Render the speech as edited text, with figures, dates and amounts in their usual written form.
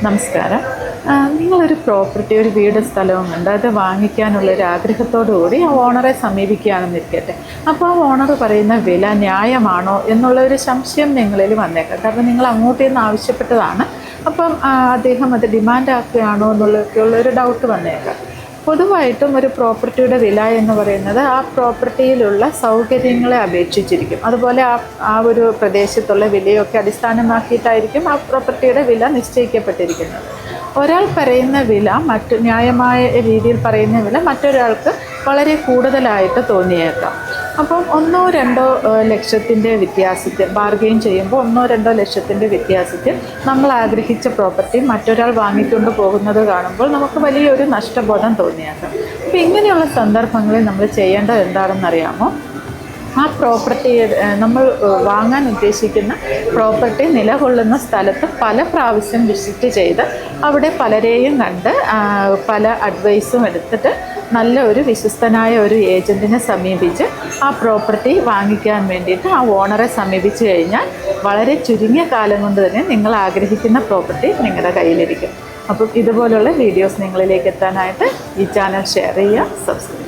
നമസ്കാരം. നിങ്ങളൊരു പ്രോപ്പർട്ടി, ഒരു വീടും സ്ഥലവും ഉണ്ട്, അത് വാങ്ങിക്കാനുള്ളൊരു ആഗ്രഹത്തോടു കൂടി ആ ഓണറെ സമീപിക്കുകയാണെന്നിരിക്കട്ടെ. അപ്പോൾ ആ ഓണർ പറയുന്ന വില ന്യായമാണോ എന്നുള്ളൊരു സംശയം നിങ്ങളിൽ വന്നേക്കാം. കാരണം നിങ്ങൾ അങ്ങോട്ട് നിന്ന് ആവശ്യപ്പെട്ടതാണ്. അപ്പം അദ്ദേഹം അത് ഡിമാൻഡ് ആക്കുകയാണോ എന്നുള്ളൊക്കെയുള്ളൊരു ഡൗട്ട് വന്നേക്കാം. പൊതുവായിട്ടും ഒരു പ്രോപ്പർട്ടിയുടെ വില എന്ന് പറയുന്നത് ആ പ്രോപ്പർട്ടിയിലുള്ള സൗകര്യങ്ങളെ അപേക്ഷിച്ചിരിക്കും. അതുപോലെ ആ ഒരു പ്രദേശത്തുള്ള വിലയൊക്കെ അടിസ്ഥാനമാക്കിയിട്ടായിരിക്കും ആ പ്രോപ്പർട്ടിയുടെ വില നിശ്ചയിക്കപ്പെട്ടിരിക്കുന്നത്. ഒരാൾ പറയുന്ന വില ന്യായമായ രീതിയിൽ പറയുന്ന വില മറ്റൊരാൾക്ക് വളരെ കൂടുതലായിട്ട് തോന്നിയേക്കാം. അപ്പം 1-2 ലക്ഷത്തിൻ്റെ വ്യത്യാസത്തിൽ ബാർഗെയിൻ ചെയ്യുമ്പോൾ 1-2 ലക്ഷത്തിൻ്റെ വ്യത്യാസത്തിൽ നമ്മൾ ആഗ്രഹിച്ച പ്രോപ്പർട്ടി മറ്റൊരാൾ വാങ്ങിക്കൊണ്ട് പോകുന്നത് കാണുമ്പോൾ നമുക്ക് വലിയൊരു നഷ്ടബോധം തോന്നിയേക്കാം. അപ്പോൾ ഇങ്ങനെയുള്ള സന്ദർഭങ്ങളിൽ നമ്മൾ ചെയ്യേണ്ടത് എന്താണെന്നറിയാമോ? ആ പ്രോപ്പർട്ടി, നമ്മൾ വാങ്ങാൻ ഉദ്ദേശിക്കുന്ന പ്രോപ്പർട്ടി നിലകൊള്ളുന്ന സ്ഥലത്ത് പല പ്രാവശ്യം വിസിറ്റ് ചെയ്ത് അവിടെ പലരെയും കണ്ട് പല അഡ്വൈസും എടുത്തിട്ട് നല്ല ഒരു വിശ്വസ്തനായ ഒരു ഏജൻറ്റിനെ സമീപിച്ച് ആ പ്രോപ്പർട്ടി വാങ്ങിക്കാൻ വേണ്ടിയിട്ട് ആ ഓണറെ സമീപിച്ച് കഴിഞ്ഞാൽ വളരെ ചുരുങ്ങിയ കാലം കൊണ്ട് തന്നെ നിങ്ങൾ ആഗ്രഹിക്കുന്ന പ്രോപ്പർട്ടി നിങ്ങളുടെ കയ്യിലിരിക്കും. അപ്പം ഇതുപോലുള്ള വീഡിയോസ് നിങ്ങളിലേക്ക് എത്താനായിട്ട് ഈ ചാനൽ ഷെയർ ചെയ്യുക, സബ്സ്ക്രൈബ് ചെയ്യുക.